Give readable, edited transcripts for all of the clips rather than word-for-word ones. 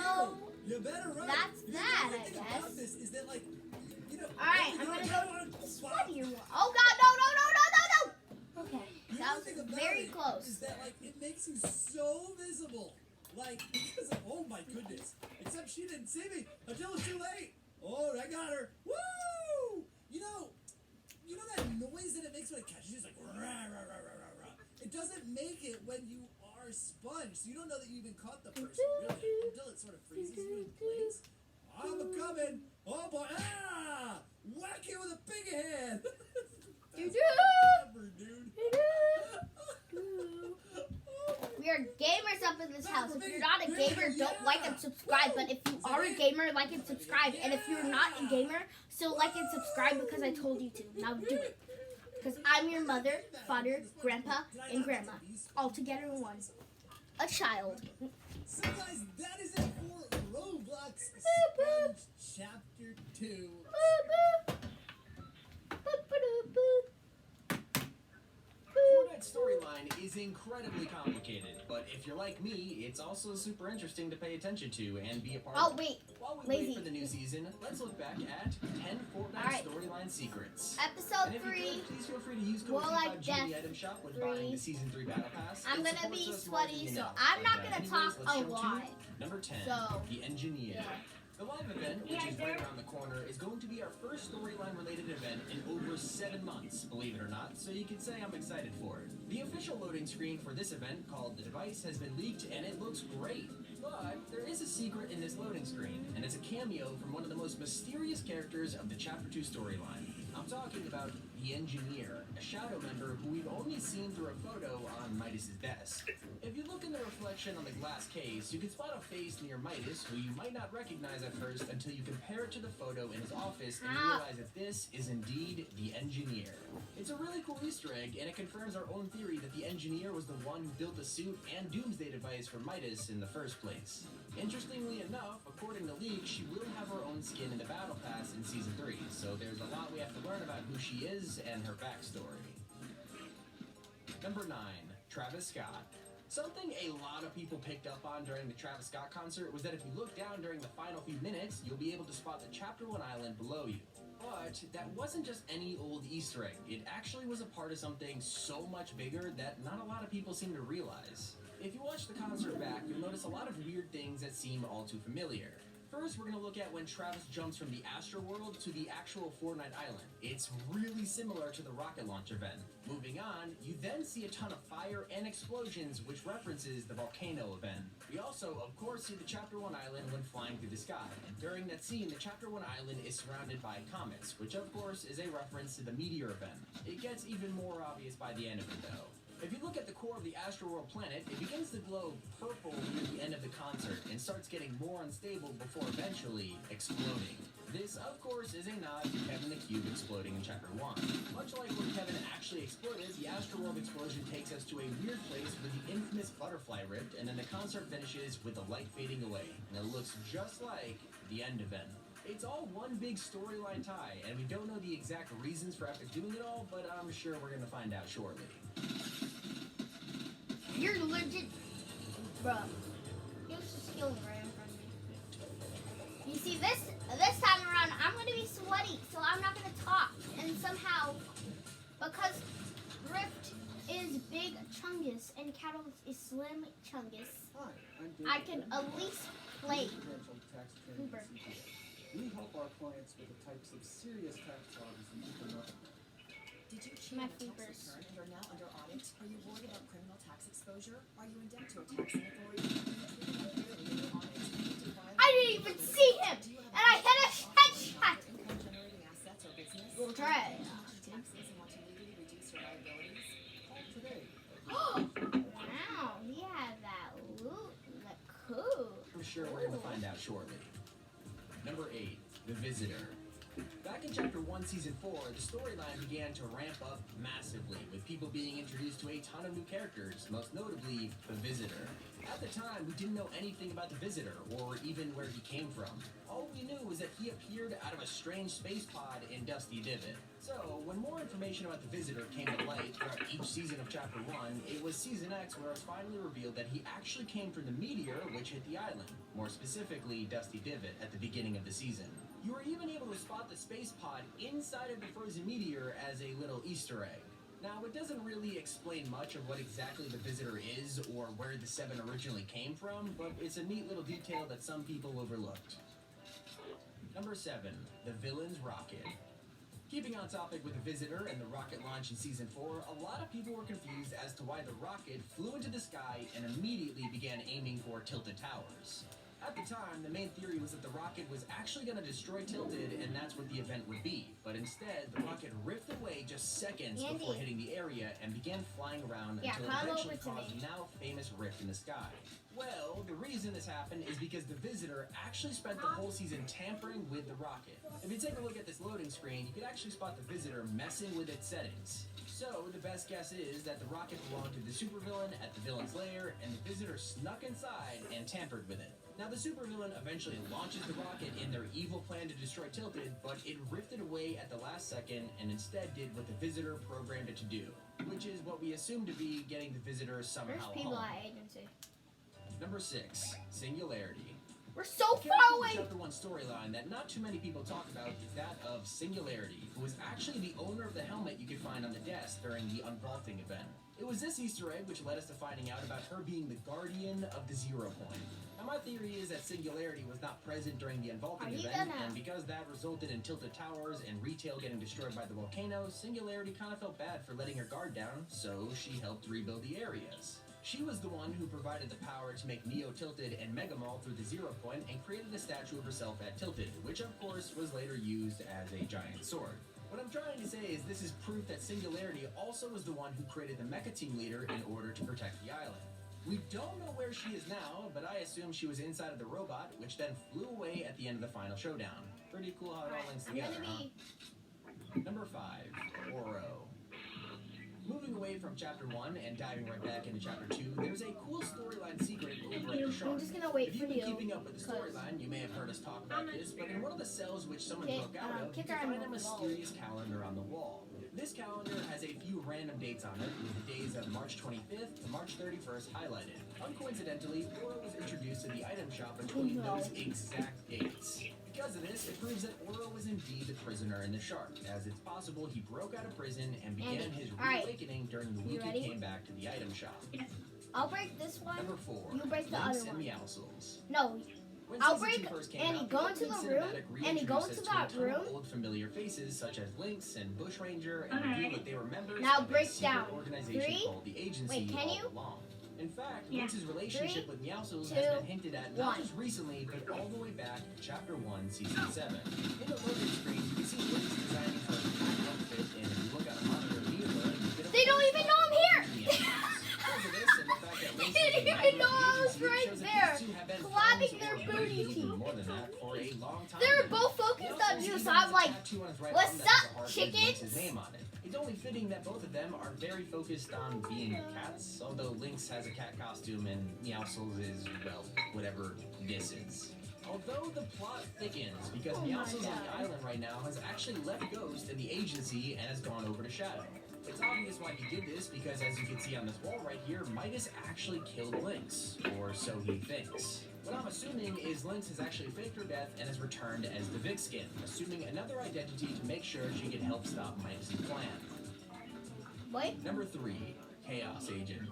So You better run. that's You know, that, the I only thing about guess. this is that, like, you know, Alright, I'm you gonna know, go sweatier one. Oh god, no, no, no, no, no, no! Okay, the that only thing was about very it close. is that, like, it makes you so visible. Like, because of, oh my goodness. Except she didn't see me until it's too late. Oh, I got her. Woo! You know that noise that it makes when it catches you? It's like, rah, rah, rah, rah, rah, rah. It doesn't make it when you are sponge. So you don't know that you even caught the person, really, until it sort of freezes you in place. I'm a coming. Oh boy. Ah! Whack it with a big hand. That's ever, dude. We are gamers up in this house. If you're not a gamer, don't like and subscribe. But if you are a gamer, like and subscribe. And if you're not a gamer, still like and subscribe because I told you to. Now do it. Because I'm your mother, father, grandpa, and grandma. All together in one. A child. So guys, that is it for Roblox Sponge Chapter 2. Fortnite's storyline is incredibly complicated, but if you're like me, it's also super interesting to pay attention to and be a part Oh, of. wait. While we Lazy. wait for the new season, let's look back at 10 Fortnite Alright. storyline secrets. Episode And if you 3. could, please feel free to use code Well, like T5G in the Death item shop when 3. buying the Season 3 Battle Pass. I'm It gonna supports be us more than sweaty, you so know. I'm not gonna Anyways, talk let's a jump to lot. Number 10, So, The Engineer. yeah. The live event, which is right around the corner, is going to be our first storyline-related event in over 7 months, believe it or not, so you can say I'm excited for it. The official loading screen for this event, called The Device, has been leaked, and it looks great. But there is a secret in this loading screen, and it's a cameo from one of the most mysterious characters of the Chapter 2 storyline. I'm talking about the Engineer, a Shadow member who we've only seen through a photo on Midas' desk. If you look in the reflection on the glass case, you can spot a face near Midas who you might not recognize at first until you compare it to the photo in his office and realize that this is indeed the Engineer. It's a really cool Easter egg, and it confirms our own theory that the Engineer was the one who built the suit and Doomsday device for Midas in the first place. Interestingly enough, according to leaks, she will have her own skin in the Battle Pass in Season 3, so there's a lot we have to learn about who she is and her backstory. Number 9, Travis Scott. Something a lot of people picked up on during the Travis Scott concert was that if you look down during the final few minutes, you'll be able to spot the Chapter 1 island below you. But that wasn't just any old Easter egg. It actually was a part of something so much bigger that not a lot of people seem to realize. If you watch the concert back, you'll notice a lot of weird things that seem all too familiar. First, we're going to look at when Travis jumps from the Astro World to the actual Fortnite Island. It's really similar to the rocket launch event. Moving on, you then see a ton of fire and explosions, which references the volcano event. We also, of course, see the Chapter 1 Island when flying through the sky. And during that scene, the Chapter 1 Island is surrounded by comets, which of course is a reference to the meteor event. It gets even more obvious by the end of it, though. If you look at the core of the Astroworld planet, it begins to glow purple near the end of the concert and starts getting more unstable before eventually exploding. This, of course, is a nod to Kevin the Cube exploding in Chapter 1. Much like when Kevin actually exploded, the Astroworld explosion takes us to a weird place with the infamous butterfly rift, and then the concert finishes with the light fading away, and it looks just like the end event. It's all one big storyline tie, and we don't know the exact reasons for after doing it all, but I'm sure we're gonna find out shortly. You're legit. Bruh. He was just killing right in front of me. You see, this time around, I'm going to be sweaty, so I'm not going to talk. And somehow, because Rift is Big Chungus and Cattle is Slim Chungus, Hi, I'm David. I can at least play Financial tax Cooper. attorneys. We help our clients with the types of serious tax charges that you can run. Did you cheat My on a tax papers. return and are now under audit? Are you worried about criminal tax exposure? Are you in debt to a taxing authority? Are you treated unfairly in your audit? Do you I didn't even see him, Do you have and I hit a headshot. your income generating assets or business? We'll try it. Do you owe taxes and want to legally reduce your liabilities? Call today. Wow, he has that loot. That cool. I'm sure we're going to find out shortly. Number 8, The Visitor. Back Back in Chapter 1, Season 4, the storyline began to ramp up massively, with people being introduced to a ton of new characters, most notably the Visitor. At the time, we didn't know anything about the Visitor, or even where he came from. All we knew was that he appeared out of a strange space pod in Dusty Divot. So, when more information about the Visitor came to light throughout each season of Chapter 1, it was Season X where it was finally revealed that he actually came from the meteor which hit the island, more specifically Dusty Divot, at the beginning of the season. You were even able to spot the space pod inside of the frozen meteor as a little Easter egg. Now, it doesn't really explain much of what exactly the Visitor is or where the Seven originally came from, but it's a neat little detail that some people overlooked. Number 7. The Villain's Rocket. Keeping on topic with the Visitor and the rocket launch in Season 4, a lot of people were confused as to why the rocket flew into the sky and immediately began aiming for Tilted Towers. At the time, the main theory was that the rocket was actually going to destroy Tilted, and that's what the event would be. But instead, the rocket ripped away just seconds before hitting the area and began flying around until it eventually caused the now famous rift in the sky. Well, the reason this happened is because the Visitor actually spent the whole season tampering with the rocket. If you take a look at this loading screen, you can actually spot the Visitor messing with its settings. So, the best guess is that the rocket belonged to the supervillain at the villain's lair, and the Visitor snuck inside and tampered with it. Now, the supervillain eventually launches the rocket in their evil plan to destroy Tilted, but it rifted away at the last second and instead did what the Visitor programmed it to do, which is what we assume to be getting the Visitor somehow There's people home. at agency. Number 6. Singularity. We're so The far character in away. Chapter 1 storyline that not too many people talk about is that of Singularity, who was actually the owner of the helmet you could find on the desk during the unvaulting event. It was this Easter egg which led us to finding out about her being the guardian of the Zero Point. Now, my theory is that Singularity was not present during the unvaulting event, and because that resulted in Tilted Towers and retail getting destroyed by the volcano, Singularity kind of felt bad for letting her guard down, so she helped rebuild the areas. She was the one who provided the power to make Neo Tilted and Mega Mall through the Zero Point and created a statue of herself at Tilted, which of course was later used as a giant sword. What I'm trying to say is this is proof that Singularity also was the one who created the Mecha Team leader in order to protect the island. We don't know where she is now, but I assume she was inside of the robot, which then flew away at the end of the final showdown. Pretty cool how it all links together, huh? Number 5. Oro. Moving away from Chapter 1 and diving right back into Chapter 2, there's a cool storyline secret over at the Shark. I'm just gonna wait If for you've been you. keeping up with the storyline, you may have heard us talk about this, but in one of the cells which someone broke out of, you kick can her find a on the wall. mysterious calendar on the wall. This calendar has a few random dates on it, with the days of March 25th to March 31st highlighted. Uncoincidentally, Oro was introduced to the item shop between those exact dates. Because of this, it proves that Oro was indeed the prisoner in the Shark, as it's possible he broke out of prison and began his reawakening during the week he came back to the item shop. I'll break this one. Number 4. You break the Lynx other and one. Meowscles. No. When I'll Season 2 break first came Annie, out, go the into the opening room. cinematic Annie, go reintroduced into us to a that ton of room. old familiar faces such as Lynx and Bushranger, and revealed that they were members Now of a break secret down. organization 3. called the Agency Wait, can all you? along. In fact, Yeah. Lynx's relationship 3, with Meowscles 2, has been hinted at not 1. just recently, but all the way back to Chapter 1, Season 7. In the loading screen, you can see Lynx designing her entire outfit, and if you look at a monitor near her, you get a They don't even know I'm here. Because of this and the fact that They Lynx didn't is a even member know of the I was agency, right shows that there, these two have been clapping friends their or booty maybe even cheeks. more than that for a long time. They were now. both focused on you, so Meowscles I'm even like, has a tattoo on his right "What's arm that has up, a heart with chickens?" Lynx's name on it. It's only fitting that both of them are very focused on being cats, although Lynx has a cat costume and Meowscles is, well, whatever this is. Although the plot thickens, because Meowscles on the island right now has actually left Ghost in the agency and has gone over to Shadow. It's obvious why he did this because, as you can see on this wall right here, Midas actually killed Lynx, or so he thinks. What I'm assuming is Lynx has actually faked her death and has returned as the Vixkin, assuming another identity to make sure she can help stop Midas' plan. Wait. Number 3, Chaos Agent.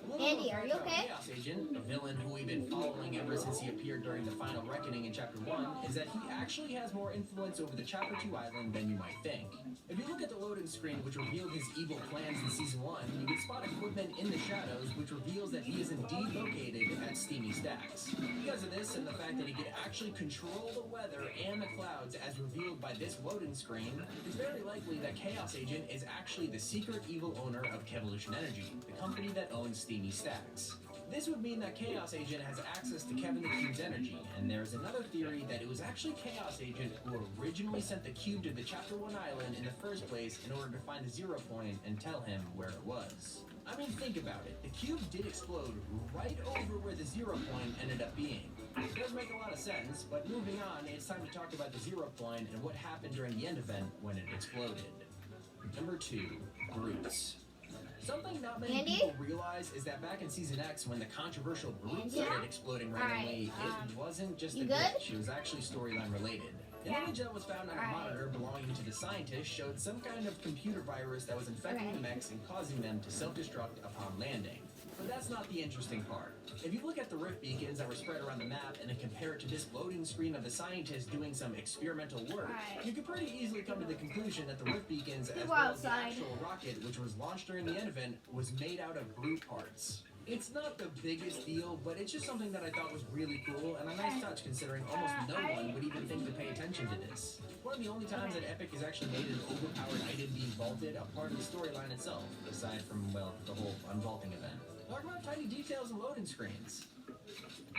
A little Andy, more are you background on okay? Chaos Agent, a villain who we've been following ever since he appeared during the final reckoning in Chapter 1, is that he actually has more influence over the Chapter 2 island than you might think. If you look at the loading screen, which revealed his evil plans in Season 1, you can spot equipment in the shadows, which reveals that he is indeed located at Steamy Stacks. Because of this, and the fact that he can actually control the weather and the clouds as revealed by this loading screen, it's very likely that Chaos Agent is actually the secret evil owner of Kevolution Energy, the company that owns Steamy Stacks. This would mean that Chaos Agent has access to Kevin the Cube's energy, and there's another theory that it was actually Chaos Agent who originally sent the cube to the Chapter 1 island in the first place in order to find the 0 point and tell him where it was. I mean, think about it. The cube did explode right over where the 0 point ended up being. It does make a lot of sense, but moving on, it's time to talk about the 0 point and what happened during the end event when it exploded. Number 2, Brutes. Something not many Andy? people realize is that back in Season X, when the controversial Brute Andy? started exploding randomly, it wasn't just a you good? glitch, it was actually storyline related. An image that was found on a monitor belonging to the scientist showed some kind of computer virus that was infecting the mechs and causing them to self-destruct upon landing. But that's not the interesting part. If you look at the rift beacons that were spread around the map and then compare it to this loading screen of the scientist doing some experimental work, you could pretty easily come to the conclusion that the rift beacons, as well as the actual rocket, which was launched during the end event, was made out of Brute parts. It's not the biggest deal, but it's just something that I thought was really cool and a nice touch considering almost no one would even think to pay attention to this. One of the only times that Epic has actually made an overpowered item being vaulted a part of the storyline itself, aside from, well, the whole unvaulting event. Talk about tiny details and loading screens.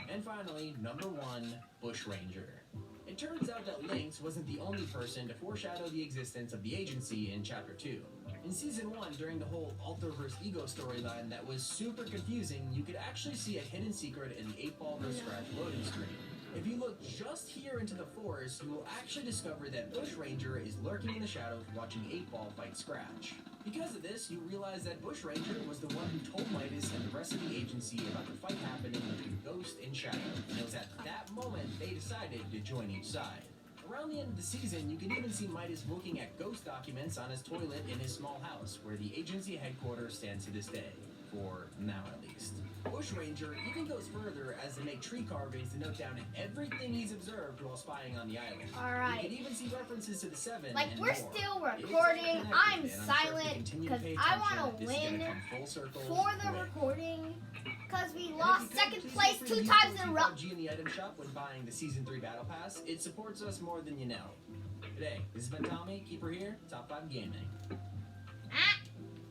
And finally, number 1, Bushranger. It turns out that Lynx wasn't the only person to foreshadow the existence of the agency in Chapter 2. In Season 1, during the whole Alter vs. Ego storyline that was super confusing, you could actually see a hidden secret in the 8-Ball vs. Scratch loading screen. If you look just here into the forest, you will actually discover that Bushranger is lurking in the shadows watching 8-Ball fight Scratch. Because of this, you realize that Bushranger was the one who told Midas and the rest of the agency about the fight happening between Ghost and Shadow, and it was at that moment they decided to join each side. Around the end of the season, you can even see Midas looking at Ghost documents on his toilet in his small house, where the agency headquarters stands to this day. For now, at least. Bushranger even goes further as to make tree carvings to note down everything he's observed while spying on the island. Alright. You can even see references to the Seven Like, and we're more. still It's recording. connected, I'm and sure if we silent continue because pay I attention, want to this is gonna win come full circle for the quick. recording. Because we And lost if you could, second please place feel free to 2 use times code in a row. PUBG in the item shop when buying the Season 3 Battle Pass. It supports us more than you know. Today, this has been Tommy, Keeper here, Top 5 Gaming. Ah!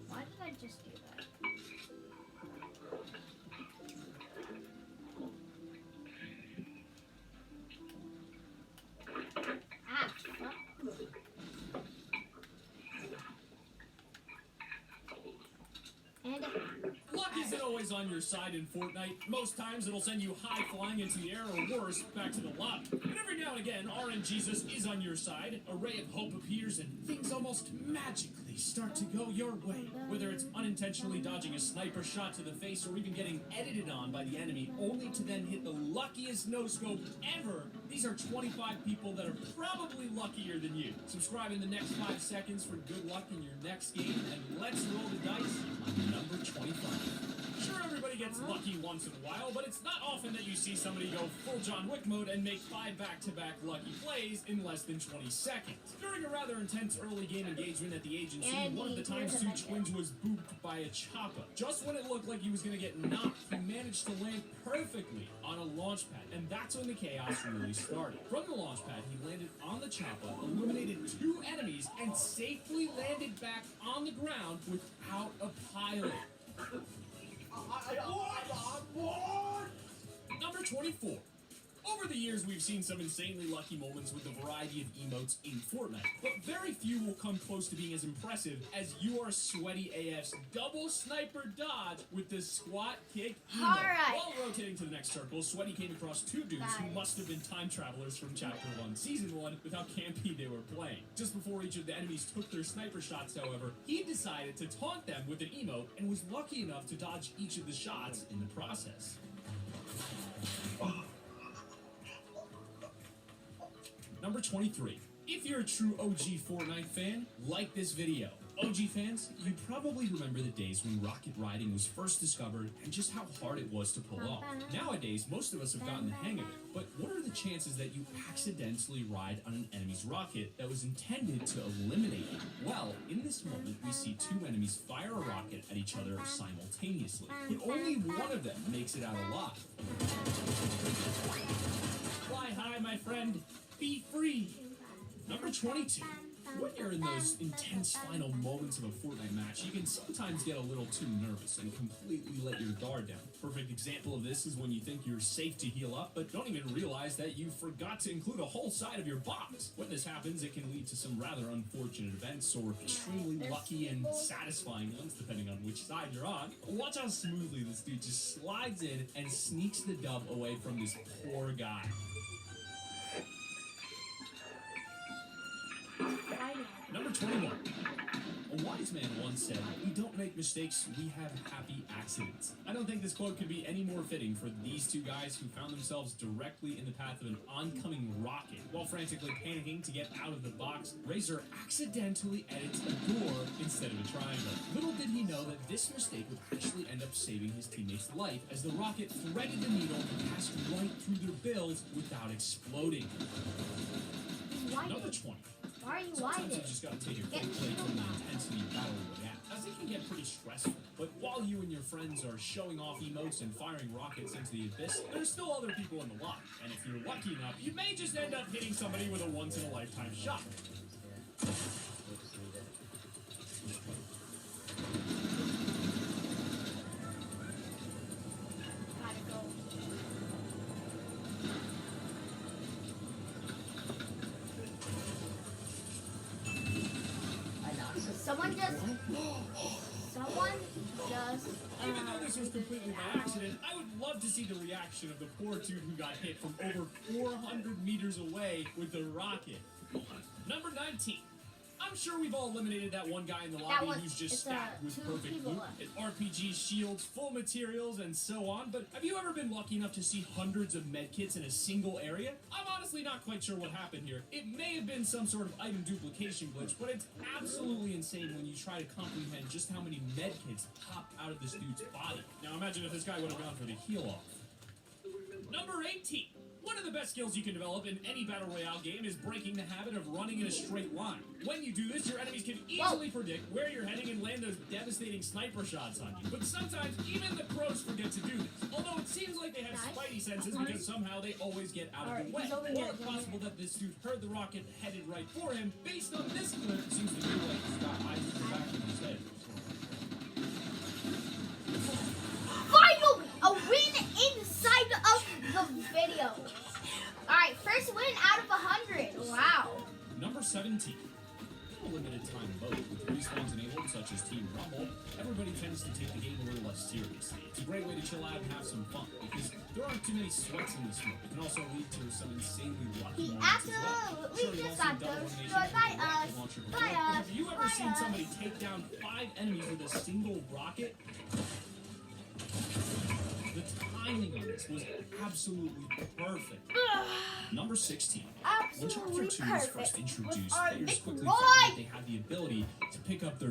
Why did I just do that? Ah, fuck. And Luck isn't always on your side in Fortnite. Most times it'll send you high flying into the air or worse, back to the lobby. But every now and again, RNGesus is on your side. A ray of hope appears and things almost magically start to go your way. Whether it's unintentionally dodging a sniper shot to the face or even getting edited on by the enemy only to then hit the luckiest no-scope ever, these are 25 people that are probably luckier than you. Subscribe in the next 5 seconds for good luck in your next game, and let's roll the dice on number 25. Sure, everybody gets lucky once in a while, but it's not often that you see somebody go full John Wick mode and make 5 back-to-back lucky plays in less than 20 seconds. During a rather intense early game engagement at the agency, one of the times two twins was booped by a chopper. Just when it looked like he was going to get knocked, he managed to land perfectly on a launch pad, and that's when the chaos really started. From the launch pad, he landed on the chopper, eliminated 2 enemies, and safely landed back on the ground without a pilot. Number 24. Over the years, we've seen some insanely lucky moments with a variety of emotes in Fortnite, but very few will come close to being as impressive as your Sweaty AF's double sniper dodge with the squat kick emote. Alright. While rotating to the next circle, Sweaty came across 2 dudes who must have been time travelers from Chapter 1, Season 1, with how campy they were playing. Just before each of the enemies took their sniper shots, however, he decided to taunt them with an emote and was lucky enough to dodge each of the shots in the process. Number 23. If you're a true OG Fortnite fan, like this video. OG fans, you probably remember the days when rocket riding was first discovered and just how hard it was to pull off. Nowadays, most of us have gotten the hang of it, but what are the chances that you accidentally ride on an enemy's rocket that was intended to eliminate them? Well, in this moment, we see 2 enemies fire a rocket at each other simultaneously, but only one of them makes it out alive. Fly high, my friend. Be free. Number 22. When you're in those intense final moments of a Fortnite match, you can sometimes get a little too nervous and completely let your guard down. Perfect example of this is when you think you're safe to heal up, but don't even realize that you forgot to include a whole side of your box. When this happens, it can lead to some rather unfortunate events, or extremely lucky and satisfying ones, depending on which side you're on. Watch how smoothly this dude just slides in and sneaks the dub away from this poor guy. Number 21. A wise man once said, "We don't make mistakes, we have happy accidents." I don't think this quote could be any more fitting for these two guys who found themselves directly in the path of an oncoming rocket. While frantically panicking to get out of the box, Razor accidentally edits a door instead of a triangle. Little did he know that this mistake would actually end up saving his teammate's life, as the rocket threaded the needle and passed right through their builds without exploding. Number 20. Why are you Sometimes you whining? just gotta take your Get foot away killed from the now. intensity of Battle Royale, as it can get pretty stressful. But while you and your friends are showing off emotes and firing rockets into the abyss, there's still other people in the lobby. And if you're lucky enough, you may just end up hitting somebody with a once-in-a-lifetime shot. Gotta go. Someone just. Even though this was completely by accident, I would love to see the reaction of the poor dude who got hit from over 400 meters away with the rocket. Number 19. I'm sure we've all eliminated that one guy in the lobby one- who's just it's, stacked with 2 perfect people loot, left. and RPG shields, full materials, and so on. But have you ever been lucky enough to see hundreds of medkits in a single area? I'm honestly not quite sure what happened here. It may have been some sort of item duplication glitch, but it's absolutely insane when you try to comprehend just how many medkits popped out of this dude's body. Now imagine if this guy would have gone for the heal off. Number 18. One of the best skills you can develop in any Battle Royale game is breaking the habit of running in a straight line. When you do this, your enemies can easily predict where you're heading and land those devastating sniper shots on you. But sometimes, even the pros forget to do this. Although it seems like they have spidey senses because somehow they always get out of the way. he's over Well, here, it's over possible that this dude heard the rocket headed right for him. Based on this clip, it seems to be like he's got eyes in the back of his head. Finally! A win inside of the video. Alright, first win out of 100. Wow. Number 17. In a limited time mode with respawns enabled, such as Team Rumble, everybody tends to take the game a little less seriously. It's a great way to chill out and have some fun, because there aren't too many sweats in this mode. It can also lead to some insanely lucky He moments as well. absolutely Sure, you've just also got done those elimination destroyed by with the rocket us. launcher By before, but us. have you ever By seen us. somebody take down 5 enemies with a single rocket? The timing on this was absolutely perfect. Number 16. When Chapter 2 was first introduced, players quickly found that they had the ability to pick up their